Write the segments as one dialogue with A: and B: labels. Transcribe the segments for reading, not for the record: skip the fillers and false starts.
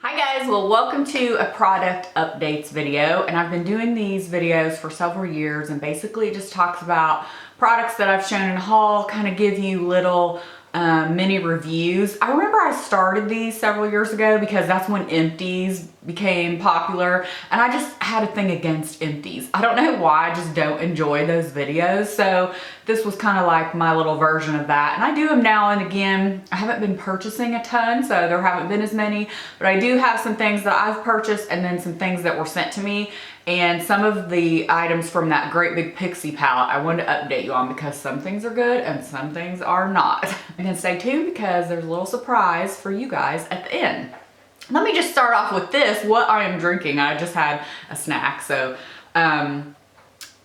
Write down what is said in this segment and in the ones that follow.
A: Hi guys, well welcome to a product updates video, and I've been doing these videos for several years, and basically it just talks about products that I've shown in a haul, kind of give you little mini reviews. I remember I started these several years ago because that's when empties became popular, and I just had a thing against empties. I don't know why, I just don't enjoy those videos, so this was kind of like my little version of that, and I do them now and again. I haven't been purchasing a ton, so there haven't been as many, but I do have some things that I've purchased and then some things that were sent to me, and some of the items from that Great Big Pixie palette I wanted to update you on because some things are good and some things are not. And stay tuned because there's a little surprise for you guys at the end. Let me just start off with this, what I am drinking. I just had a snack, so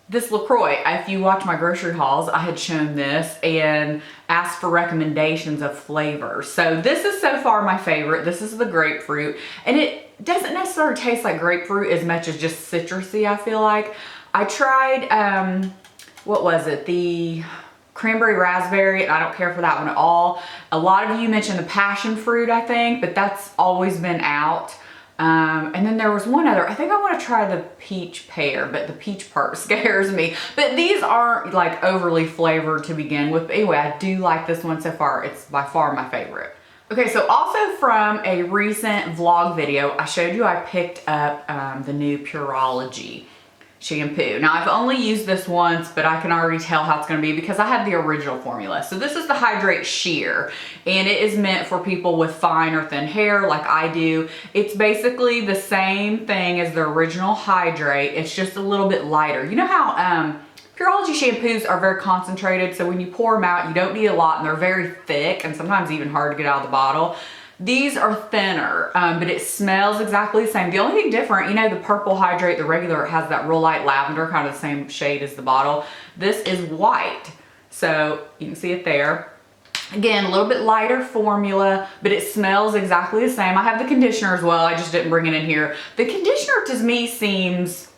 A: this LaCroix, if you watch my grocery hauls, I had shown this and asked for recommendations of flavors. So this is so far my favorite. This is the grapefruit, and it doesn't necessarily taste like grapefruit as much as just citrusy, I feel like. I tried, what was it? The cranberry raspberry, and I don't care for that one at all. A lot of you mentioned the passion fruit, I think, but that's always been out. And then there was one other, I think I want to try the peach pear, but the peach part scares me. But these aren't like overly flavored to begin with. But anyway, I do like this one so far. It's by far my favorite. Okay, so also from a recent vlog video, I showed you I picked up the new Pureology shampoo. Now I've only used this once, but I can already tell how it's going to be because I have the original formula. So this is the Hydrate Sheer, and it is meant for people with fine or thin hair like I do. It's basically the same thing as the original Hydrate. It's just a little bit lighter. You know how Pureology shampoos are very concentrated, so when you pour them out, you don't need a lot, and they're very thick and sometimes even hard to get out of the bottle. These are thinner, but it smells exactly the same. The only thing different, you know, the purple Hydrate, the regular, it has that real light lavender, kind of the same shade as the bottle. This is white, so you can see it there. Again, a little bit lighter formula, but it smells exactly the same. I have the conditioner as well. I just didn't bring it in here. The conditioner to me seems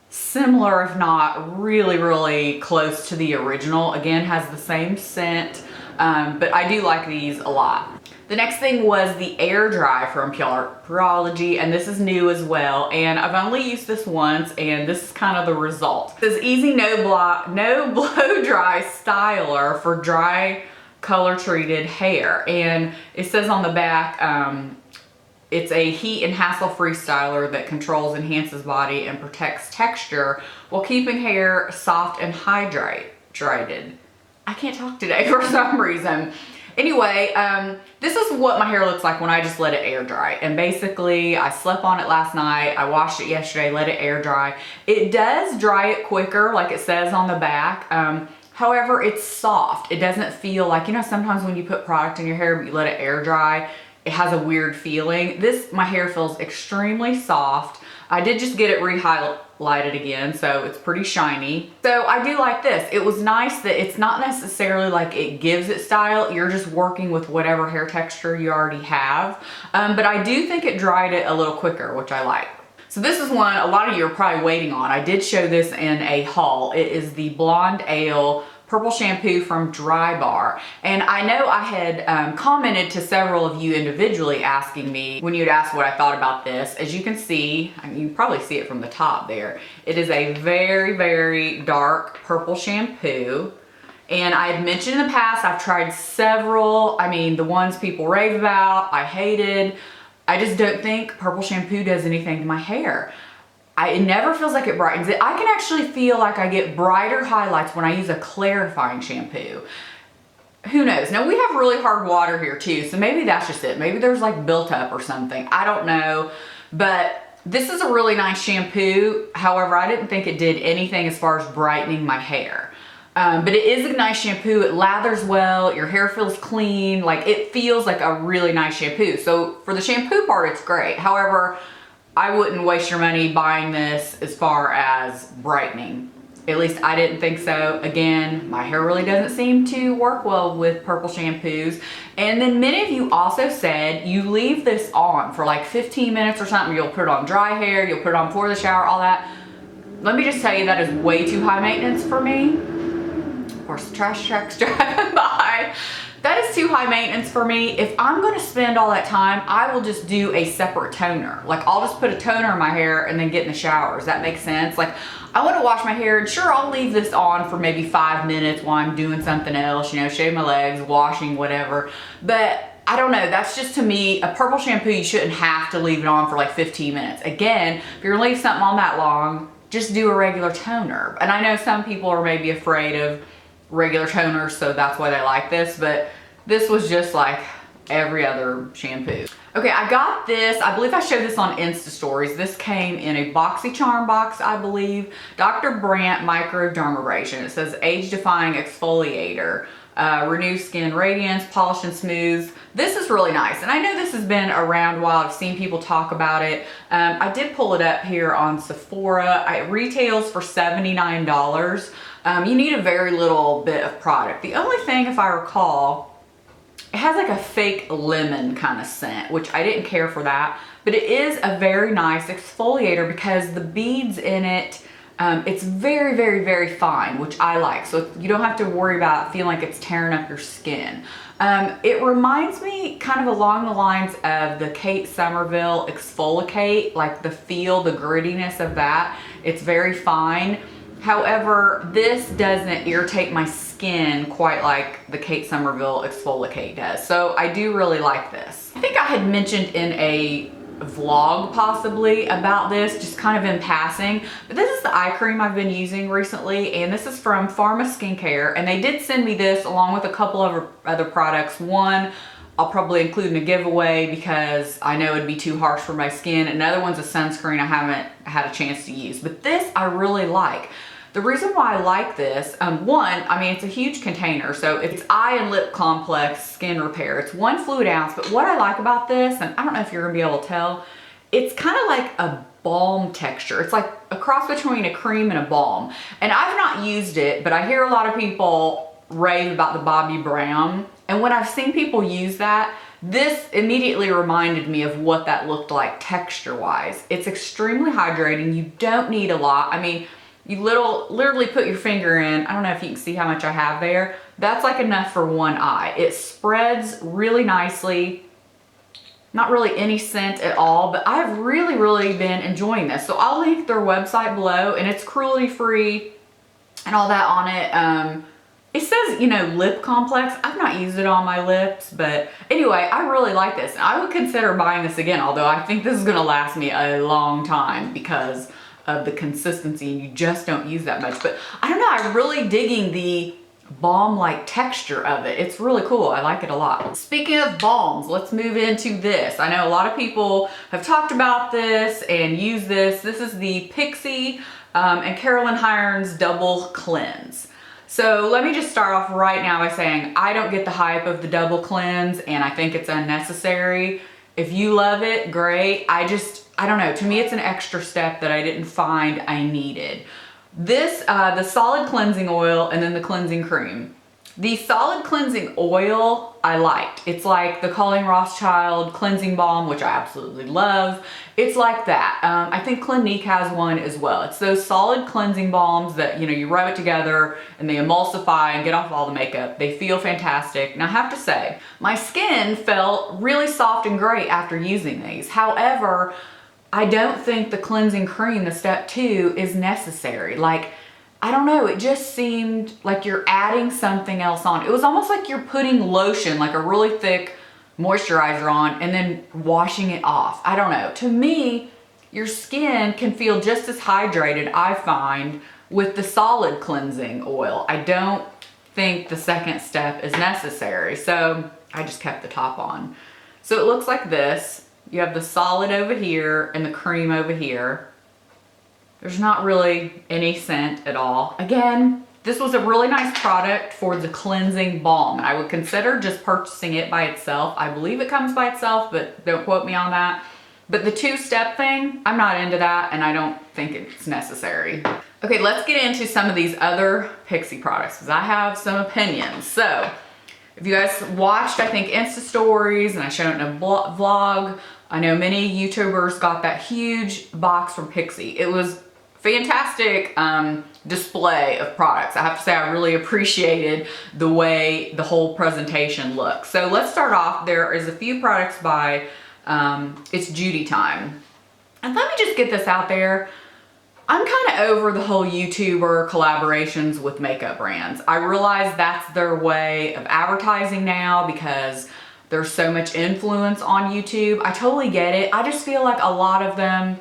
A: similar, if not really, really close to the original. Again, has the same scent, but I do like these a lot. The next thing was the Air Dry from Pureology, and this is new as well, and I've only used this once, and this is kind of the result. It says Easy No Blow Dry Styler for dry color treated hair, and it says on the back it's a heat and hassle-free styler that controls, enhances body, and protects texture while keeping hair soft and hydrated. I can't talk today for some reason. Anyway, this is what my hair looks like when I just let it air dry. And basically, I slept on it last night. I washed it yesterday, let it air dry. It does dry it quicker, like it says on the back. However, it's soft. It doesn't feel like, you know, sometimes when you put product in your hair, but you let it air dry, it has a weird feeling. My hair feels extremely soft. I did just get it re-highlighted again, so it's pretty shiny. So I do like this. It was nice that it's not necessarily like it gives it style. You're just working with whatever hair texture you already have. But I do think it dried it a little quicker, which I like. So this is one a lot of you are probably waiting on. I did show this in a haul. It is the Blonde Ale Purple Shampoo from Drybar. And I know I had commented to several of you individually asking me when you'd ask what I thought about this. As you can see, I mean, you can probably see it from the top there. It is a very, very dark purple shampoo. And I had mentioned in the past, I've tried several. I mean, the ones people rave about, I hated. I just don't think purple shampoo does anything to my hair. It never feels like it brightens it. I can actually feel like I get brighter highlights when I use a clarifying shampoo. Who knows? Now we have really hard water here too, so maybe that's just it. Maybe there's like built up or something. I don't know, but this is a really nice shampoo. However, I didn't think it did anything as far as brightening my hair. But it is a nice shampoo. It lathers well. Your hair feels clean. Like it feels like a really nice shampoo. So for the shampoo part, it's great. However, I wouldn't waste your money buying this as far as brightening. At least I didn't think so. Again, my hair really doesn't seem to work well with purple shampoos. And then many of you also said you leave this on for like 15 minutes or something. You'll put it on dry hair, you'll put it on before the shower, all that. Let me just tell you, that is way too high maintenance for me. Of course, the trash truck's driving by. That is too high maintenance for me. If I'm gonna spend all that time, I will just do a separate toner. Like I'll just put a toner in my hair and then get in the shower. Does that make sense? Like I wanna wash my hair and sure, I'll leave this on for maybe 5 minutes while I'm doing something else, you know, shave my legs, washing, whatever. But I don't know, that's just to me, a purple shampoo, you shouldn't have to leave it on for like 15 minutes. Again, if you're gonna leave something on that long, just do a regular toner. And I know some people are maybe afraid of regular toners, so that's why they like this, but this was just like every other shampoo. Okay, I got this, I believe I showed this on Insta Stories. This came in a BoxyCharm box, I believe. Dr. Brandt Microdermabrasion. It says age defying exfoliator. Renew skin radiance, polish and smooth. This is really nice. And I know this has been around a while. I've seen people talk about it. I did pull it up here on Sephora. It retails for $79. You need a very little bit of product. The only thing, if I recall, it has like a fake lemon kind of scent, which I didn't care for that. But it is a very nice exfoliator because the beads in it, it's very, very, very fine, which I like. So you don't have to worry about feeling like it's tearing up your skin. It reminds me kind of along the lines of the Kate Somerville Exfoliate, like the feel, the grittiness of that. It's very fine. However, this doesn't irritate my skin quite like the Kate Somerville Exfoliate does. So I do really like this. I think I had mentioned in a vlog possibly about this, just kind of in passing, but this is the eye cream I've been using recently, and this is from Pharma Skincare, and they did send me this along with a couple of other products. One I'll probably include in a giveaway because I know it'd be too harsh for my skin. Another one's a sunscreen I haven't had a chance to use, but this I really like. The reason why I like this, one, I mean, it's a huge container, so it's eye and lip complex skin repair. It's 1 fluid ounce, but what I like about this, and I don't know if you're gonna be able to tell, it's kind of like a balm texture. It's like a cross between a cream and a balm. And I've not used it, but I hear a lot of people rave about the Bobbi Brown. And when I've seen people use that, this immediately reminded me of what that looked like texture-wise. It's extremely hydrating. You don't need a lot. I mean, you literally put your finger in. I don't know if you can see how much I have there. That's like enough for one eye. It spreads really nicely. Not really any scent at all, but I've really been enjoying this. So I'll link their website below, and it's cruelty-free and all that on it. It says, you know, lip complex. I've not used it on my lips, but anyway, I really like this. I would consider buying this again, although I think this is gonna last me a long time because of the consistency and you just don't use that much. But I don't know, I'm really digging the balm-like texture of it. It's really cool. I like it a lot. Speaking of balms, let's move into this. I know a lot of people have talked about this and used this. This is the Pixie and Carolyn Hirons Double Cleanse. So let me just start off right now by saying I don't get the hype of the double cleanse and I think it's unnecessary. If you love it, great. I don't know, to me it's an extra step that I didn't find I needed. This, the solid cleansing oil and then the cleansing cream. The solid cleansing oil I liked. It's like the Colleen Rothschild cleansing balm, which I absolutely love. It's like that. I think Clinique has one as well. It's those solid cleansing balms that, you know, you rub it together and they emulsify and get off all the makeup. They feel fantastic. And I have to say, my skin felt really soft and great after using these. However, I don't think the cleansing cream, the step 2, is necessary. Like, I don't know, it just seemed like you're adding something else on. It was almost like you're putting lotion, like a really thick moisturizer on, and then washing it off. I don't know. To me, your skin can feel just as hydrated, I find, with the solid cleansing oil. I don't think the second step is necessary, so I just kept the top on. So it looks like this. You have the solid over here and the cream over here. There's not really any scent at all. Again, this was a really nice product for the cleansing balm. I would consider just purchasing it by itself. I believe it comes by itself, but don't quote me on that. But the 2-step thing, I'm not into that and I don't think it's necessary. Okay, let's get into some of these other Pixie products because I have some opinions. So, if you guys watched, I think, Insta Stories and I showed it in a vlog, I know many YouTubers got that huge box from Pixie. It was fantastic display of products. I have to say I really appreciated the way the whole presentation looks. So let's start off. There is a few products by It's Judy Time. And let me just get this out there. I'm kind of over the whole YouTuber collaborations with makeup brands. I realize that's their way of advertising now because there's so much influence on YouTube. I totally get it. I just feel like a lot of them,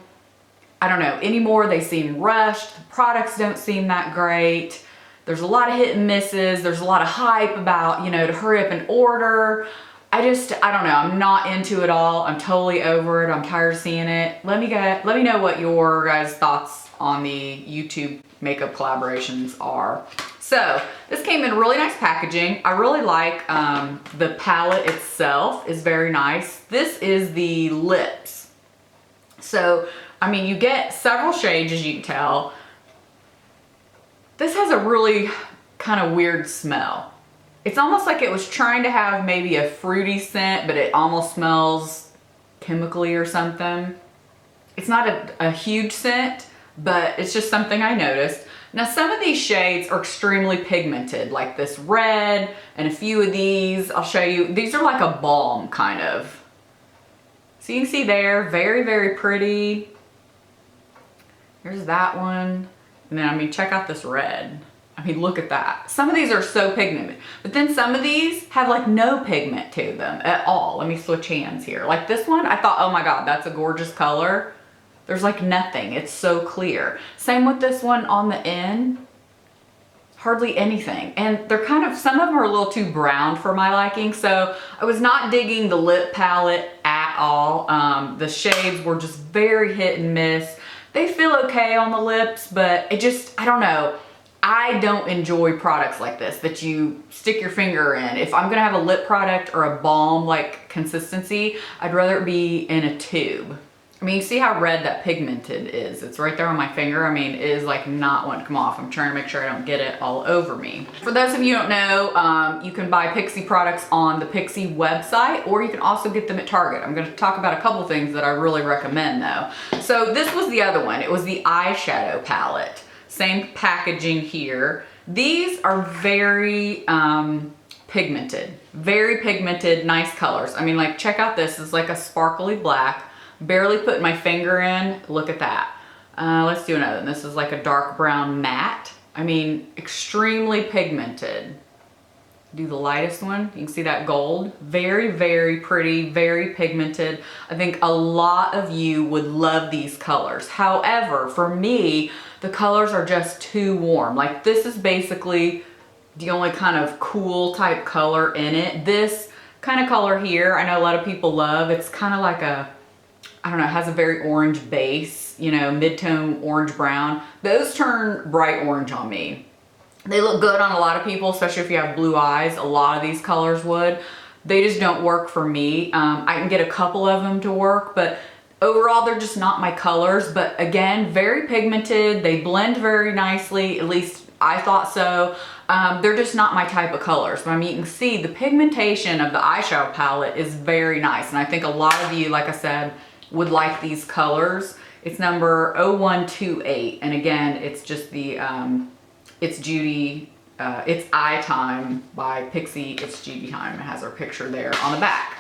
A: I don't know, anymore they seem rushed. The products don't seem that great. There's a lot of hit and misses. There's a lot of hype about, you know, to hurry up and order. I don't know, I'm not into it all. I'm totally over it. I'm tired of seeing it. Let me know what your guys' thoughts on the YouTube makeup collaborations are. So this came in really nice packaging. I really like the palette itself is very nice. This is the lips. So, I mean, you get several shades as you can tell. This has a really kind of weird smell. It's almost like it was trying to have maybe a fruity scent, but it almost smells chemically or something. It's not a huge scent, but it's just something I noticed. Now some of these shades are extremely pigmented, like this red and a few of these. I'll show you. These are like a balm kind of. So you can see there, very, very pretty. Here's that one. And then, I mean, check out this red. I mean, look at that. Some of these are so pigmented, but then some of these have like no pigment to them at all. Let me switch hands here. Like this one, I thought, oh my God, that's a gorgeous color. There's like nothing, it's so clear. Same with this one on the end, hardly anything. And they're kind of, some of them are a little too brown for my liking. So I was not digging the lip palette at all. The shades were just very hit and miss. They feel okay on the lips, but it just, I don't know. I don't enjoy products like this that you stick your finger in. If I'm gonna have a lip product or a balm like consistency, I'd rather it be in a tube. I mean, you see how red that pigmented is. It's right there on my finger. I mean, it is like not wanting to come off. I'm trying to make sure I don't get it all over me. For those of you who don't know, you can buy Pixi products on the Pixi website, or you can also get them at Target. I'm gonna talk about a couple things that I really recommend though. So this was the other one. It was the Eyeshadow Palette. Same packaging here. These are very pigmented, nice colors. I mean, like, check out this. It's like a sparkly black. Barely put my finger in. Look at that. Let's do another one. This is like a dark brown matte. I mean, extremely pigmented. Do the lightest one. You can see that gold. Very, very pretty, very pigmented. I think a lot of you would love these colors. However, for me, the colors are just too warm. Like this is basically the only kind of cool type color in it. This kind of color here, I know a lot of people love. It's kind of like a, I don't know, it has a very orange base, you know, mid-tone orange brown. Those turn bright orange on me. They look good on a lot of people, especially if you have blue eyes. A lot of these colors would. They just don't work for me. I can get a couple of them to work, but overall they're just not my colors. But again, very pigmented. They blend very nicely, at least I thought so. They're just not my type of colors. But I mean, you can see the pigmentation of the eyeshadow palette is very nice. And I think a lot of you, like I said, would like these colors. It's number 0128. And again, it's just the, It's Judy, It's Eye Time by Pixi. It's Judy Time. It has our picture there on the back.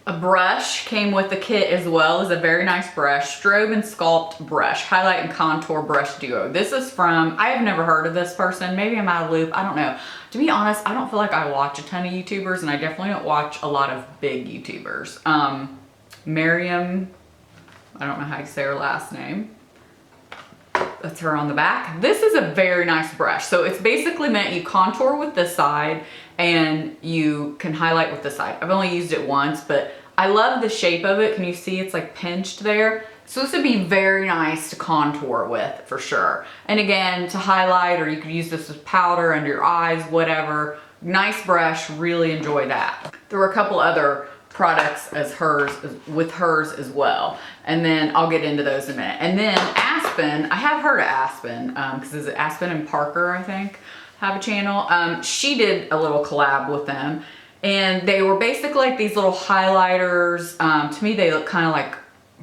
A: A brush came with the kit as well. As a very nice brush, Strobe and Sculpt brush, highlight and contour brush duo. This is from, I have never heard of this person. Maybe I'm out of loop. I don't know. To be honest, I don't feel like I watch a ton of YouTubers, and I definitely don't watch a lot of big YouTubers. Miriam, I don't know how you say her last name. That's her on the back. This is a very nice brush. So it's basically meant you contour with this side and you can highlight with this side. I've only used it once, but I love the shape of it. Can you see it's like pinched there? So this would be very nice to contour with for sure. And again, to highlight, or you could use this as powder under your eyes, whatever. Nice brush, really enjoy that. There were a couple other products with hers as well, and then I'll get into those in a minute. And then Aspen, I have heard of Aspen because is it Aspen and Parker, I think, have a channel. She did a little collab with them, and they were basically like these little highlighters. To me, they look kind of like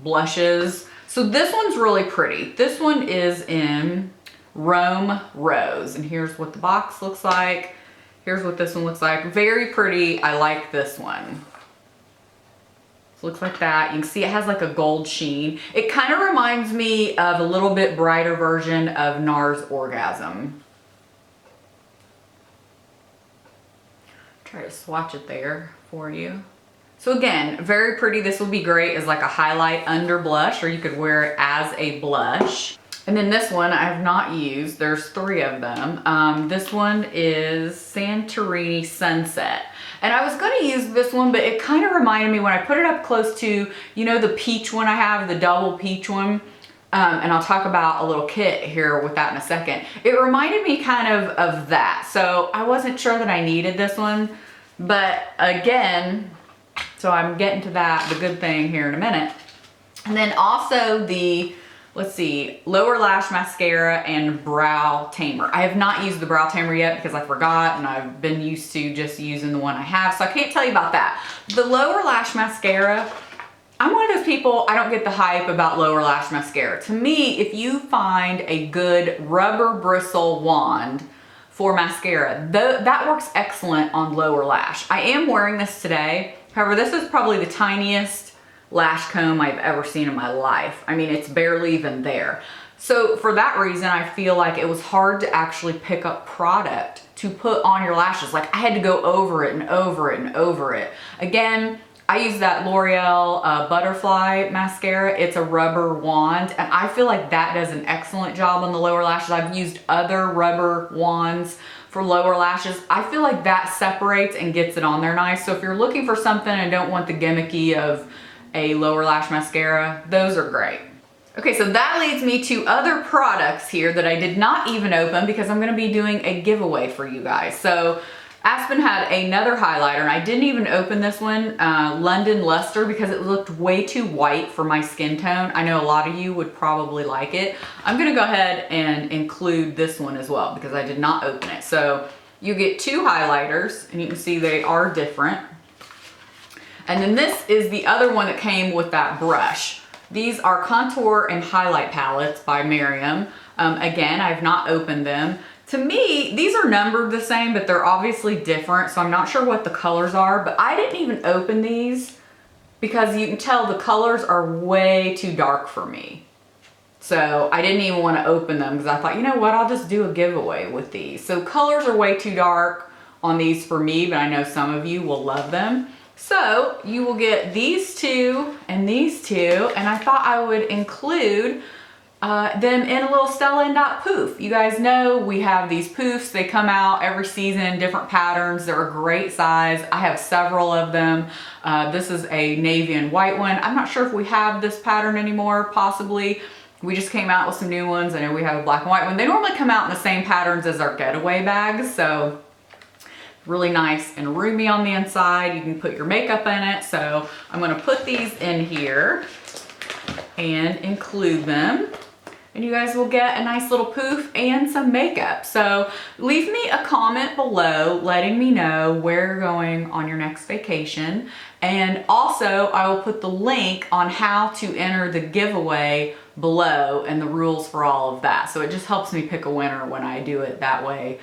A: blushes. So this one's really pretty. This one is in Rome Rose, and here's what the box looks like. Here's what this one looks like. Very pretty. I like this one. So it looks like that. You can see it has like a gold sheen. It kind of reminds me of a little bit brighter version of NARS Orgasm. Try to swatch it there for you. So again, very pretty. This will be great as like a highlight under blush, or you could wear it as a blush. And then this one I have not used. There's 3 of them. This one is Santorini Sunset. And I was gonna use this one, but it kind of reminded me when I put it up close to, you know, the peach one I have, the double peach one. And I'll talk about a little kit here with that in a second. It reminded me kind of that. So I wasn't sure that I needed this one, but again, so I'm getting to that, the good thing here in a minute. And then also the, let's see, Lower Lash Mascara and Brow Tamer. I have not used the Brow Tamer yet because I forgot, and I've been used to just using the one I have, so I can't tell you about that. The Lower Lash Mascara, I'm one of those people, I don't get the hype about Lower Lash Mascara. To me, if you find a good rubber bristle wand for mascara, that works excellent on lower lash. I am wearing this today. However, this is probably the tiniest lash comb I've ever seen in my life. I mean, it's barely even there. So for that reason, I feel like it was hard to actually pick up product to put on your lashes. Like I had to go over it and over it and over it. Again, I use that L'Oreal Butterfly mascara. It's a rubber wand, and I feel like that does an excellent job on the lower lashes. I've used other rubber wands for lower lashes. I feel like that separates and gets it on there nice. So if you're looking for something and don't want the gimmicky of a lower lash mascara, those are great. Okay, so that leads me to other products here that I did not even open because I'm gonna be doing a giveaway for you guys. So Aspen had another highlighter, and I didn't even open this one, London Luster, because it looked way too white for my skin tone. I know a lot of you would probably like it. I'm gonna go ahead and include this one as well because I did not open it. So you get 2 highlighters, and you can see they are different. And then this is the other one that came with that brush. These are Contour and Highlight Palettes by Miriam. Again, I've not opened them. To me, these are numbered the same, but they're obviously different, so I'm not sure what the colors are, but I didn't even open these because you can tell the colors are way too dark for me. So I didn't even want to open them because I thought, you know what, I'll just do a giveaway with these. So colors are way too dark on these for me, but I know some of you will love them. So you will get these 2 and these 2, and I thought I would include them in a little Stella and Dot poof. You guys know we have these poofs. They come out every season, different patterns. They're a great size. I have several of them. This is a navy and white one. I'm not sure if we have this pattern anymore, possibly. We just came out with some new ones. I know we have a black and white one. They normally come out in the same patterns as our getaway bags, so really nice and roomy on the inside. You can put your makeup in it. So I'm gonna put these in here and include them. And you guys will get a nice little poof and some makeup. So leave me a comment below letting me know where you're going on your next vacation. And also I will put the link on how to enter the giveaway below and the rules for all of that. So it just helps me pick a winner when I do it that way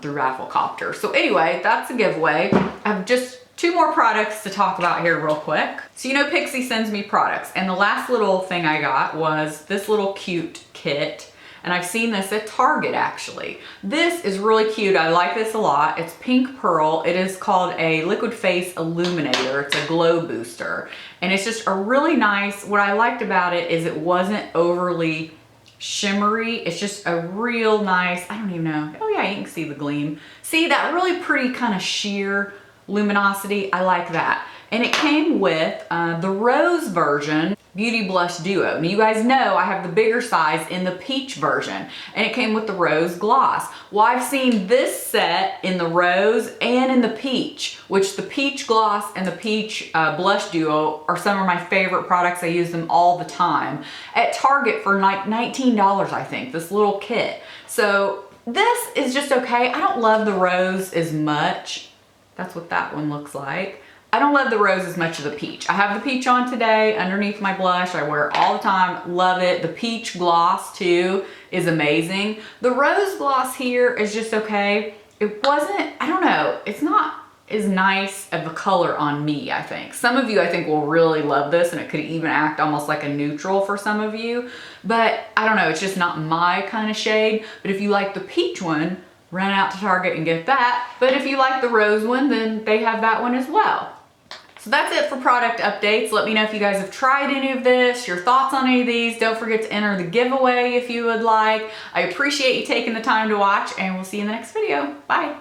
A: through Rafflecopter. So anyway, that's a giveaway. I have just 2 more products to talk about here real quick. So you know Pixie sends me products, and the last little thing I got was this little cute kit, and I've seen this at Target actually. This is really cute. I like this a lot. It's pink pearl. It is called a liquid face illuminator. It's a glow booster, and it's just a really nice, what I liked about it is it wasn't overly shimmery. It's just a real nice, I don't even know. Oh yeah, you can see the gleam. See that really pretty kind of sheer luminosity. I like that. And it came with the rose version Beauty Blush Duo. Now you guys know I have the bigger size in the peach version, and it came with the rose gloss. Well, I've seen this set in the rose and in the peach, which the peach gloss and the peach blush duo are some of my favorite products. I use them all the time at Target for like $19, I think, this little kit. So this is just okay. I don't love the rose as much. That's what that one looks like. I don't love the rose as much as the peach. I have the peach on today underneath my blush. I wear it all the time, love it. The peach gloss too is amazing. The rose gloss here is just okay. It wasn't, I don't know, it's not as nice of a color on me, I think. Some of you, I think, will really love this, and it could even act almost like a neutral for some of you. But I don't know, it's just not my kind of shade. But if you like the peach one, run out to Target and get that. But if you like the rose one, then they have that one as well. So that's it for product updates. Let me know if you guys have tried any of this, your thoughts on any of these. Don't forget to enter the giveaway if you would like. I appreciate you taking the time to watch, and we'll see you in the next video. Bye.